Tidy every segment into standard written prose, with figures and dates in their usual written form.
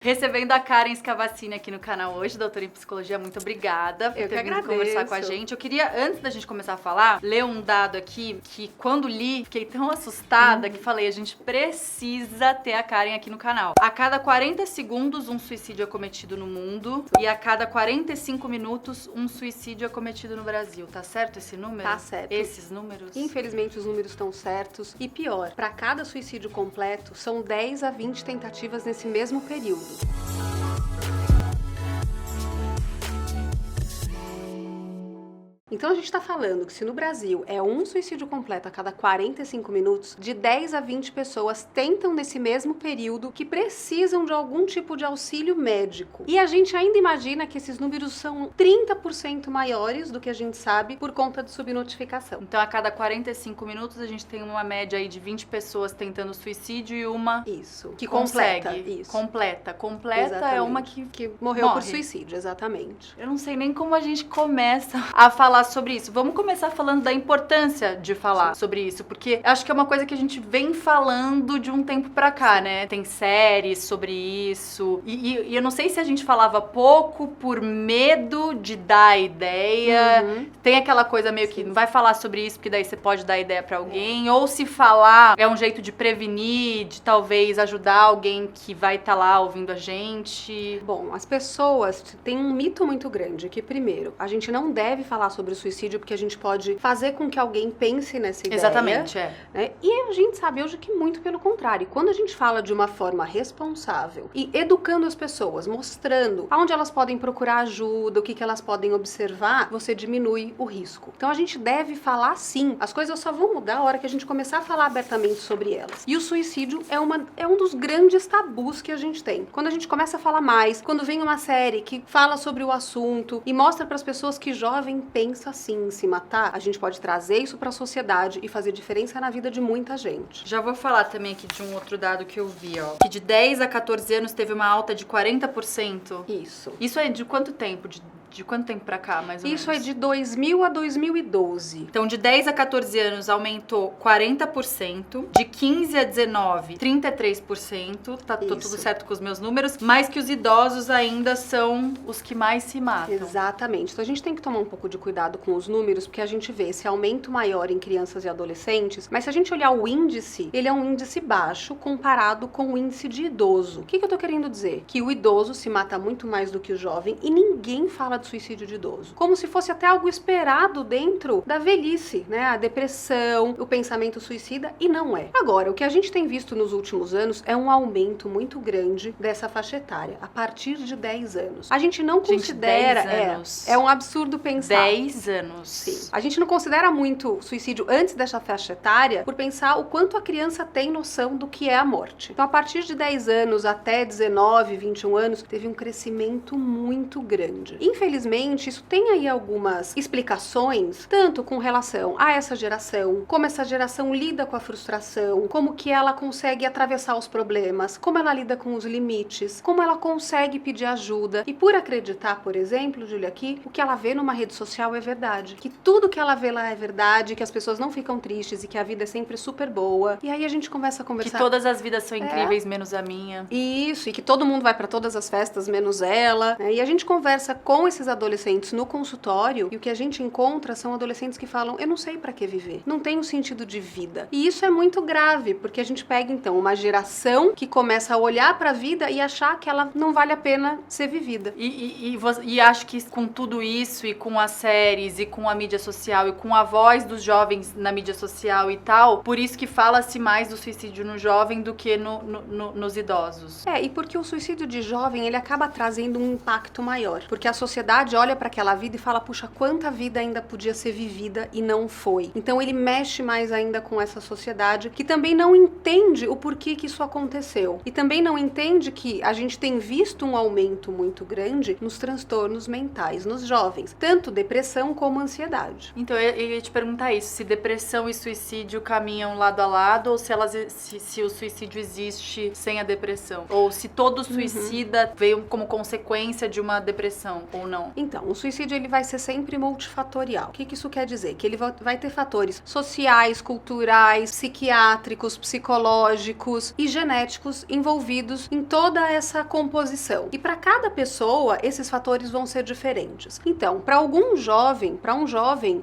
Recebendo a Karen Scavacini aqui no canal hoje, doutora em psicologia, muito obrigada por ter vindo conversar com a gente. Eu queria, antes da gente começar a falar, ler um dado aqui que quando li, fiquei tão assustada que falei, a gente precisa ter a Karen aqui no canal. A cada 40 segundos, um suicídio é cometido no mundo e a cada 45 minutos, um suicídio é cometido no Brasil. Tá certo esse número? Tá certo. Esses números? Infelizmente, os números estão certos. E pior, para cada suicídio completo, são 10 a 20 tentativas nesse mesmo período. Então a gente tá falando que se no Brasil é um suicídio completo a cada 45 minutos, de 10 a 20 pessoas tentam nesse mesmo período que precisam de algum tipo de auxílio médico. E a gente ainda imagina que esses números são 30% maiores do que a gente sabe por conta de subnotificação. Então a cada 45 minutos a gente tem uma média aí de 20 pessoas tentando suicídio e uma Isso. Que consegue. completa. Isso. Completa Exatamente. é uma que morreu por morre. suicídio, exatamente. Eu não sei nem como a gente começa a falar sobre isso. Vamos começar falando da importância de falar sobre isso, porque acho que é uma coisa que a gente vem falando de um tempo pra cá, né? Tem séries sobre isso. E eu não sei se a gente falava pouco por medo de dar ideia. Tem aquela coisa meio que não vai falar sobre isso, porque daí você pode dar ideia pra alguém. Ou se falar é um jeito de prevenir, de talvez ajudar alguém que vai estar lá ouvindo a gente. Bom, as pessoas têm um mito muito grande, que primeiro, a gente não deve falar sobre o suicídio porque a gente pode fazer com que alguém pense nessa ideia. Exatamente, né? E a gente sabe hoje que muito pelo contrário. Quando a gente fala de uma forma responsável e educando as pessoas, mostrando aonde elas podem procurar ajuda, o que elas podem observar, você diminui o risco. Então a gente deve falar sim. As coisas só vão mudar a hora que a gente começar a falar abertamente sobre elas. E o suicídio é um dos grandes tabus que a gente tem. Quando a gente começa a falar mais, quando vem uma série que fala sobre o assunto e mostra para as pessoas que jovem pensa assim em se matar, a gente pode trazer isso para a sociedade e fazer diferença na vida de muita gente. Já vou falar também aqui de um outro dado que eu vi, ó. Que de 10 a 14 anos teve uma alta de 40%. Isso. Isso é de quanto tempo? De quanto tempo pra cá, mais ou menos? Isso é de 2000 a 2012. Então, de 10 a 14 anos aumentou 40%, de 15 a 19, 33%, tá tudo certo com os meus números, mas que os idosos ainda são os que mais se matam. Exatamente. Então, a gente tem que tomar um pouco de cuidado com os números, porque a gente vê esse aumento maior em crianças e adolescentes, mas se a gente olhar o índice, ele é um índice baixo comparado com o índice de idoso. O que eu tô querendo dizer? Que o idoso se mata muito mais do que o jovem e ninguém fala de suicídio de idoso. Como se fosse até algo esperado dentro da velhice, né? A depressão, o pensamento suicida, e não é. Agora, o que a gente tem visto nos últimos anos é um aumento muito grande dessa faixa etária, a partir de 10 anos. A gente não considera... 10 anos. É um absurdo pensar. 10 anos. Sim. A gente não considera muito suicídio antes dessa faixa etária por pensar o quanto a criança tem noção do que é a morte. Então, a partir de 10 anos até 19, 21 anos, teve um crescimento muito grande. Infelizmente, isso tem aí algumas explicações, tanto com relação a essa geração, como essa geração lida com a frustração, como que ela consegue atravessar os problemas, como ela lida com os limites, como ela consegue pedir ajuda. E por acreditar, por exemplo, Júlia, que o que ela vê numa rede social é verdade, que tudo que ela vê lá é verdade, que as pessoas não ficam tristes e que a vida é sempre super boa. E aí a gente começa a conversar... Que todas as vidas são incríveis, menos a minha. Isso, e que todo mundo vai pra todas as festas, menos ela, né? E a gente conversa com esses adolescentes no consultório e o que a gente encontra são adolescentes que falam, eu não sei pra que viver, não tenho sentido de vida. E isso é muito grave, porque a gente pega então uma geração que começa a olhar pra vida e achar que ela não vale a pena ser vivida. E acho que com tudo isso e com as séries e com a mídia social e com a voz dos jovens na mídia social e tal, por isso que fala-se mais do suicídio no jovem do que nos idosos. E porque o suicídio de jovem, ele acaba trazendo um impacto maior, porque a sociedade olha para aquela vida e fala, puxa, quanta vida ainda podia ser vivida e não foi. Então ele mexe mais ainda com essa sociedade que também não entende o porquê que isso aconteceu. E também não entende que a gente tem visto um aumento muito grande nos transtornos mentais nos jovens, tanto depressão como ansiedade. Então eu ia te perguntar isso, se depressão e suicídio caminham lado a lado ou se o suicídio existe sem a depressão, ou se todo suicida veio como consequência de uma depressão ou não. não? Então, o suicídio ele vai ser sempre multifatorial. O que isso quer dizer? Que ele vai ter fatores sociais, culturais, psiquiátricos, psicológicos e genéticos envolvidos em toda essa composição. E para cada pessoa, esses fatores vão ser diferentes. Então, para um jovem,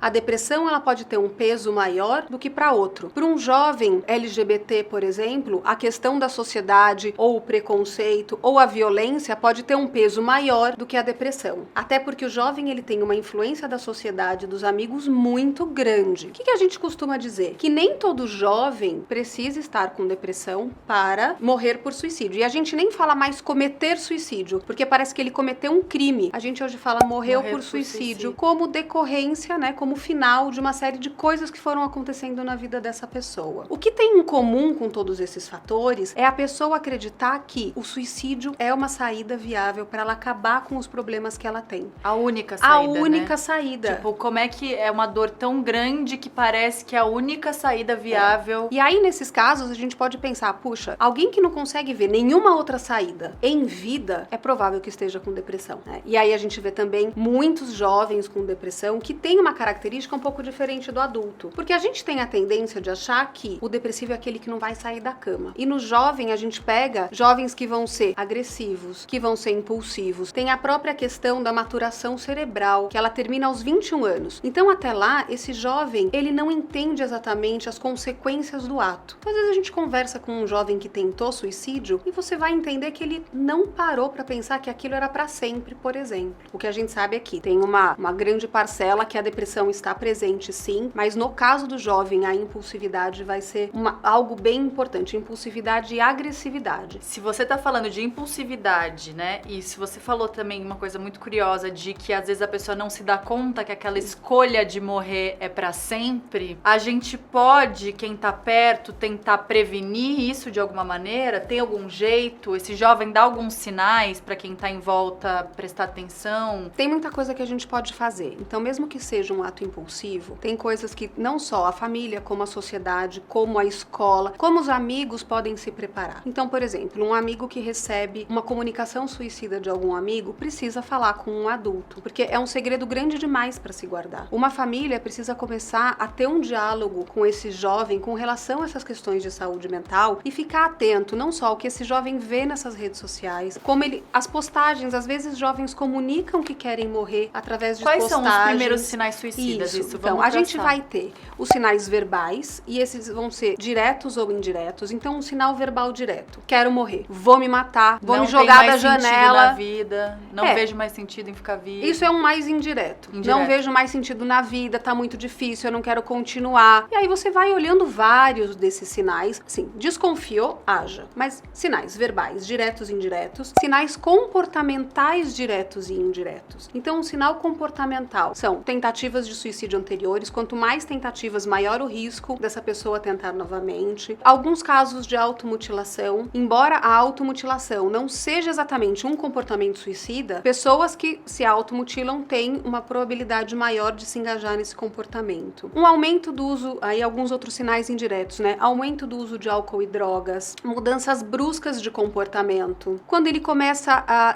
a depressão ela pode ter um peso maior do que para outro. Para um jovem LGBT, por exemplo, a questão da sociedade ou o preconceito ou a violência pode ter um peso maior do que a depressão. Até porque o jovem ele tem uma influência da sociedade, dos amigos muito grande. O que a gente costuma dizer? Que nem todo jovem precisa estar com depressão para morrer por suicídio. E a gente nem fala mais cometer suicídio, porque parece que ele cometeu um crime. A gente hoje fala morreu por suicídio como decorrência, né, como final de uma série de coisas que foram acontecendo na vida dessa pessoa. O que tem em comum com todos esses fatores é a pessoa acreditar que o suicídio é uma saída viável para ela acabar com os problemas que ela tem. A única saída, A única né? saída. Tipo, como é que é uma dor tão grande que parece que é a única saída viável? E aí, nesses casos, a gente pode pensar, puxa, alguém que não consegue ver nenhuma outra saída em vida, é provável que esteja com depressão, né? E aí a gente vê também muitos jovens com depressão que têm uma característica um pouco diferente do adulto. Porque a gente tem a tendência de achar que o depressivo é aquele que não vai sair da cama. E no jovem, a gente pega jovens que vão ser agressivos, que vão ser impulsivos. Tem a própria questão da maturação cerebral, que ela termina aos 21 anos. Então, até lá, esse jovem, ele não entende exatamente as consequências do ato. Então, às vezes a gente conversa com um jovem que tentou suicídio e você vai entender que ele não parou para pensar que aquilo era para sempre, por exemplo. O que a gente sabe é que tem uma grande parcela que a depressão está presente, sim, mas no caso do jovem, a impulsividade vai ser algo bem importante, impulsividade e agressividade. Se você tá falando de impulsividade, né, e se você falou também uma coisa muito curiosa de que às vezes a pessoa não se dá conta que aquela escolha de morrer é pra sempre, a gente pode, quem tá perto, tentar prevenir isso de alguma maneira? Tem algum jeito? Esse jovem dá alguns sinais pra quem tá em volta prestar atenção? Tem muita coisa que a gente pode fazer. Então, mesmo que seja um ato impulsivo, tem coisas que não só a família, como a sociedade, como a escola, como os amigos podem se preparar. Então, por exemplo, um amigo que recebe uma comunicação suicida de algum amigo precisa falar com um adulto, porque é um segredo grande demais para se guardar. Uma família precisa começar a ter um diálogo com esse jovem com relação a essas questões de saúde mental e ficar atento não só ao que esse jovem vê nessas redes sociais, como as postagens, às vezes jovens comunicam que querem morrer através de postagens. Quais são os primeiros sinais suicidas? Isso então, a gente vai ter os sinais verbais e esses vão ser diretos ou indiretos. Então, um sinal verbal direto. Quero morrer. Vou me matar. Vou me jogar da janela. Na vida. Não vejo mais sentido em ficar vivo. Isso é um mais indireto. Não vejo mais sentido na vida. Tá muito difícil. Eu não quero continuar. E aí você vai olhando vários desses sinais. Assim, desconfiou, haja. Mas sinais verbais diretos e indiretos. Sinais comportamentais diretos e indiretos. Então, um sinal comportamental são tentativas de suicídio anteriores. Quanto mais tentativas, maior o risco dessa pessoa tentar novamente. Alguns casos de automutilação. Embora a automutilação não seja exatamente um comportamento suicida, pessoas que se automutilam têm uma probabilidade maior de se engajar nesse comportamento. Um aumento do uso, aí alguns outros sinais indiretos, né? Aumento do uso de álcool e drogas, mudanças bruscas de comportamento. Quando ele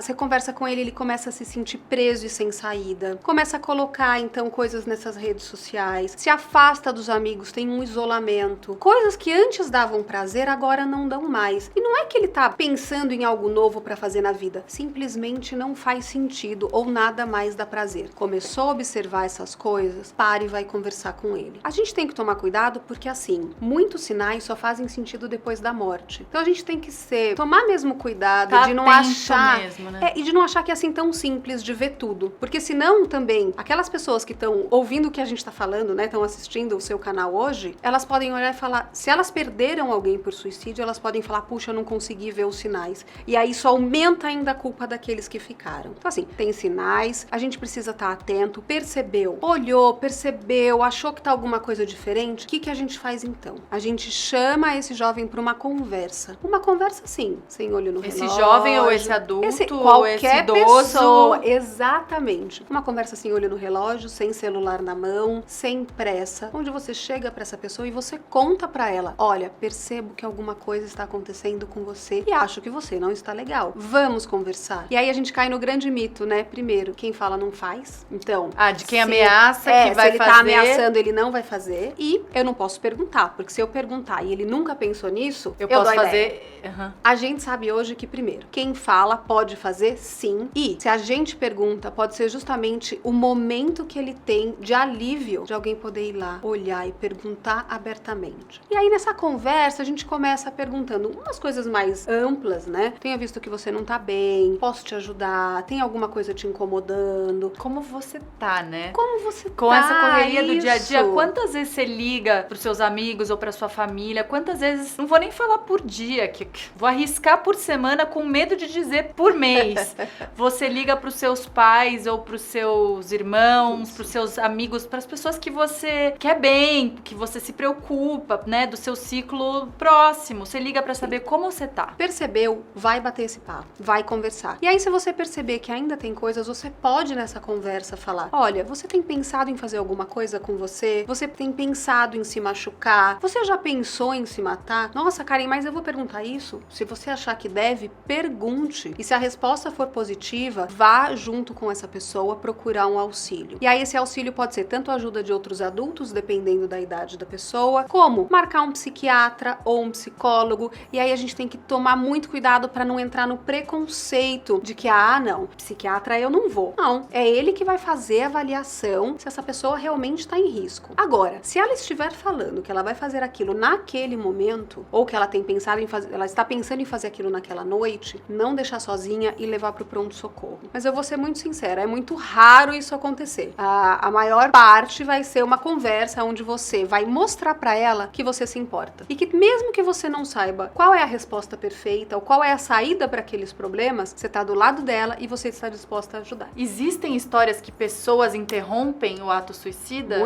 você conversa com ele começa a se sentir preso e sem saída. Começa a colocar, então, coisas nessas redes sociais. Se afasta dos amigos, tem um isolamento. Coisas que antes davam prazer, agora não dão mais. E não é que ele tá pensando em algo novo pra fazer na vida. Simplesmente não faz sentido ou nada mais dá prazer. Começou a observar essas coisas, pare e vai conversar com ele. A gente tem que tomar cuidado porque, assim, muitos sinais só fazem sentido depois da morte. Então a gente tem que tomar mesmo cuidado de não achar... mesmo, né? E de não achar que é assim tão simples de ver tudo. Porque senão também, aquelas pessoas que estão ouvindo o que a gente tá falando, né, estão assistindo o seu canal hoje, elas podem olhar e falar, se elas perderam alguém por suicídio, elas podem falar, puxa, eu não consegui ver os sinais. E aí isso aumenta ainda a culpa daqueles que ficaram. Então assim, tem sinais, a gente precisa estar atento, percebeu, olhou, percebeu, achou que tá alguma coisa diferente, o que a gente faz então? A gente chama esse jovem para uma conversa. Uma conversa sim, sem olho no relógio. Esse jovem ou esse adulto, ou esse qualquer idoso. pessoa, exatamente. Uma conversa sem olho no relógio, sem celular na mão, sem pressa, onde você chega para essa pessoa e você conta para ela, olha, percebo que alguma coisa está acontecendo com você e acho que você não está legal. Vamos conversar. E aí a gente cai no grande mito, né? primeiro, quem fala não faz. Então, de quem ameaça que vai fazer. Se ele tá ameaçando, ele não vai fazer. E eu não posso perguntar, porque se eu perguntar e ele nunca pensou nisso, eu posso dou fazer. A gente sabe hoje que, primeiro, quem fala pode fazer sim. E se a gente pergunta, pode ser justamente o momento que ele tem de alívio de alguém poder ir lá, olhar e perguntar abertamente. E aí nessa conversa a gente começa perguntando umas coisas mais amplas, né? Tenho visto que você não tá bem, posso te ajudar, tem alguma coisa te incomodando? Como você tá, né? Como você tá? Com essa correria do dia a dia, quantas vezes você liga pros seus amigos ou pra sua família? Quantas vezes, não vou nem falar por dia, que vou arriscar por semana com medo de dizer por mês. Você liga pros seus pais ou pros seus irmãos, pros seus amigos, pras pessoas que você quer bem, que você se preocupa, né, do seu ciclo próximo. Você liga pra saber como você tá. Percebeu? Vai bater esse papo, vai conversar. E aí se você perceber que ainda tem coisas, você pode nessa conversa falar: olha, você tem pensado em fazer alguma coisa com você? Você tem pensado em se machucar? Você já pensou em se matar? Nossa, Karen, mas eu vou perguntar isso? Se você achar que deve, pergunte. E se a resposta for positiva, vá junto com essa pessoa procurar um auxílio. E aí esse auxílio pode ser tanto a ajuda de outros adultos, dependendo da idade da pessoa, como marcar um psiquiatra ou um psicólogo. E aí a gente tem que tomar muito cuidado para não entrar no preconceito de que, não, psiquiatra eu não vou. Não, é ele que vai fazer a avaliação se essa pessoa realmente está em risco. Agora, se ela estiver falando que ela vai fazer aquilo naquele momento, ou que ela tem pensado em fazer, ela está pensando em fazer aquilo naquela noite, não deixar sozinha e levar pro pronto-socorro. Mas eu vou ser muito sincera, é muito raro isso acontecer. A maior parte vai ser uma conversa onde você vai mostrar para ela que você se importa. E que mesmo que você não saiba qual é a resposta perfeita ou qual é a saída para aqueles problemas, você tá do lado dela e você está disposta a ajudar. Existem histórias que pessoas interrompem o ato suicida?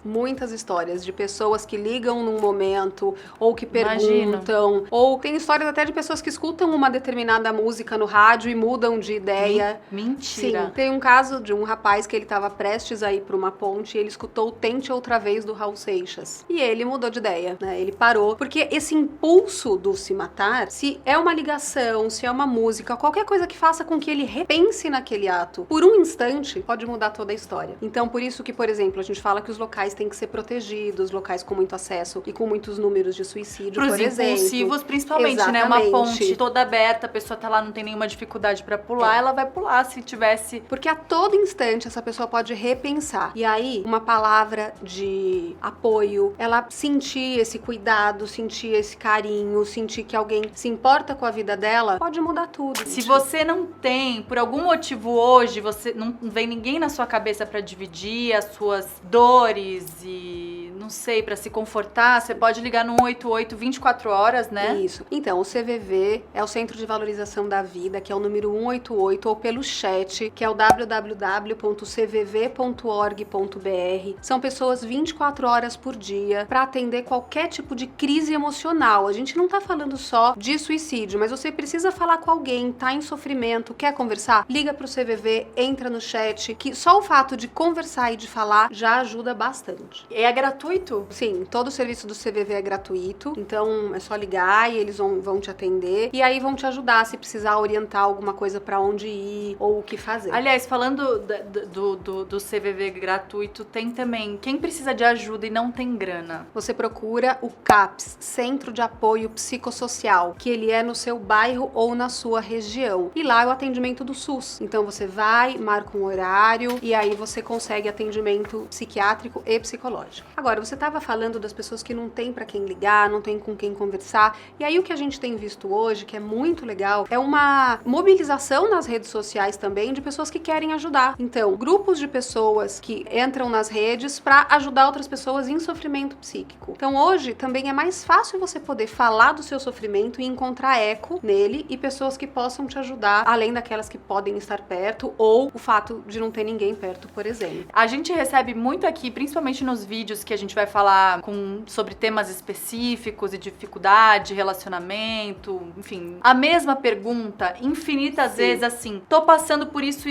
Muitas histórias de pessoas que ligam num momento ou que perguntam, ou tem histórias até de pessoas que escutam uma determinada música no rádio e mudam de ideia. Mentira. Sim, tem um caso de um rapaz que ele estava prestes a ir para uma ponte e ele escutou Tente Outra Vez do Raul Seixas. E ele mudou de ideia, né? Ele parou, porque esse impulso do se matar, se é uma ligação, se é uma música, qualquer coisa que faça com que ele repense naquele ato, por um instante, pode mudar toda a história. Então, por isso que, por exemplo, a gente fala que os locais têm que ser protegidos, locais com muito acesso e com muitos números de suicídio, por exemplo. Pros impulsivos, principalmente, Exatamente. né? Uma ponte toda aberta, a pessoa tá lá, não tem nenhuma dificuldade pra pular, ela vai pular se tivesse... Porque a todo instante essa pessoa pode repensar. E aí, uma palavra de apoio, ela sentir esse cuidado, sentir esse carinho, sentir que alguém se importa com a vida dela, pode mudar tudo. Se você não tem, por algum motivo hoje, você não vem ninguém na sua cabeça pra dividir as suas dores e, não sei, pra se confortar, você pode ligar no 188 24 horas, né? Isso. Então, o CVV é o Centro de Valorização da Vida, que é o número 188, ou pelo chat, que é o www.cvv.org.br. São pessoas 24 horas por dia para atender qualquer tipo de crise emocional. A gente não tá falando só de suicídio, mas você precisa falar com alguém, tá em sofrimento, quer conversar? Liga pro CVV, entra no chat, que só o fato de conversar e de falar já ajuda bastante. É gratuito? Sim, todo o serviço do CVV é gratuito, então é só ligar e eles vão te atender e aí vão te ajudar se precisar orientar alguma coisa pra onde ir ou o que fazer. Aliás, falando do CVV gratuito, tem também quem precisa de ajuda e não tem grana. Você procura o CAPS, Centro de Apoio Psicossocial, que ele é no seu bairro ou na sua região. E lá é o atendimento do SUS. Então você vai, marca um horário e aí você consegue atendimento psiquiátrico e psicológico. Agora, você estava falando das pessoas que não tem para quem ligar, não tem com quem conversar. E aí o que a gente tem visto hoje, que é muito legal, é uma mobilização nas redes sociais também de pessoas que querem ajudar. Então, grupos de pessoas que entram nas redes para ajudar outras pessoas em sofrimento psíquico. Então, hoje também é mais fácil você poder falar do seu sofrimento e encontrar eco nele e pessoas que possam te ajudar, além daquelas que podem estar perto ou o fato de não ter ninguém perto, por exemplo. A gente recebe muito aqui, principalmente nos vídeos que a gente vai falar sobre temas específicos e dificuldade, relacionamento, enfim. A mesma pergunta, infinitas vezes, assim, tô passando por isso.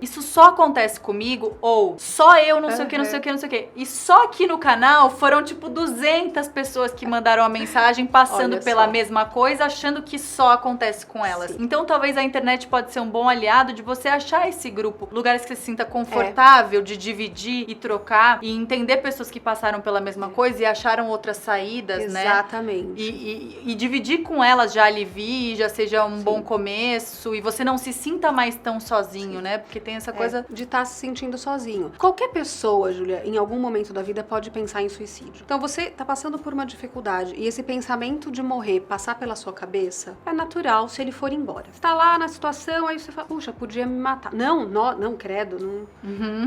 Isso só acontece comigo? Ou só eu, não sei o que, não sei o que, não sei o que. E só aqui no canal foram, tipo, 200 pessoas que mandaram a mensagem passando pela mesma coisa, achando que só acontece com elas. Sim. Então, talvez a internet pode ser um bom aliado de você achar esse grupo, lugares que você se sinta confortável de dividir e trocar e entender pessoas que passaram pela mesma coisa e acharam outras saídas, né? Exatamente. E dividir com elas já alivie, já seja um bom começo e você não se sinta mais tão sozinho, né? Porque tem essa coisa de estar se sentindo sozinho. Qualquer pessoa, Júlia, em algum momento da vida pode pensar em suicídio. Então você tá passando por uma dificuldade e esse pensamento de morrer passar pela sua cabeça, é natural se ele for embora. Você tá lá na situação, aí você fala, puxa, podia me matar. Não, credo, não.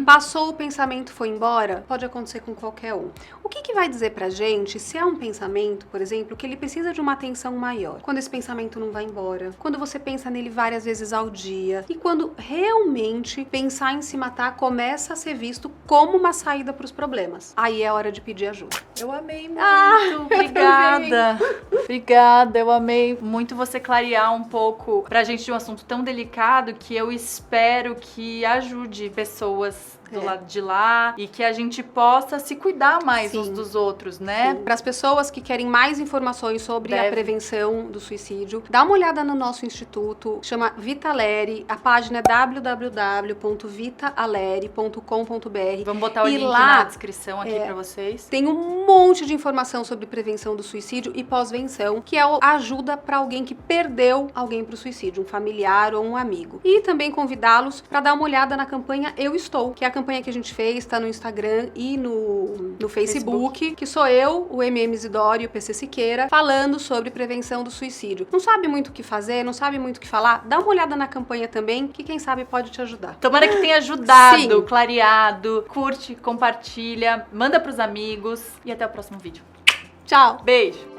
Passou o pensamento, foi embora, pode acontecer com qualquer um. O que vai dizer pra gente se é um pensamento, por exemplo, que ele precisa de uma atenção maior? Quando esse pensamento não vai embora, quando você pensa nele várias vezes ao dia e quando realmente pensar em se matar começa a ser visto como uma saída pros problemas. Aí é hora de pedir ajuda. Eu amei muito, obrigada. Obrigada, eu amei muito você clarear um pouco pra gente de um assunto tão delicado que eu espero que ajude pessoas do lado de lá e que a gente possa se cuidar mais uns dos outros, né? Para as pessoas que querem mais informações sobre a prevenção do suicídio, dá uma olhada no nosso instituto, chama Vitaleri, a página é www.vitaleri.com.br. Vamos botar o link na descrição aqui para vocês. Tem um monte de informação sobre prevenção do suicídio e pós-venção, que é a ajuda para alguém que perdeu alguém para o suicídio, um familiar ou um amigo. E também convidá-los para dar uma olhada na campanha Eu Estou, que é a campanha que a gente fez, tá no Instagram e no Facebook, que sou eu, o MM Isidoro e o PC Siqueira, falando sobre prevenção do suicídio. Não sabe muito o que fazer, não sabe muito o que falar? Dá uma olhada na campanha também, que quem sabe pode te ajudar. Tomara que tenha ajudado, clareado, curte, compartilha, manda pros amigos e até o próximo vídeo. Tchau! Beijo!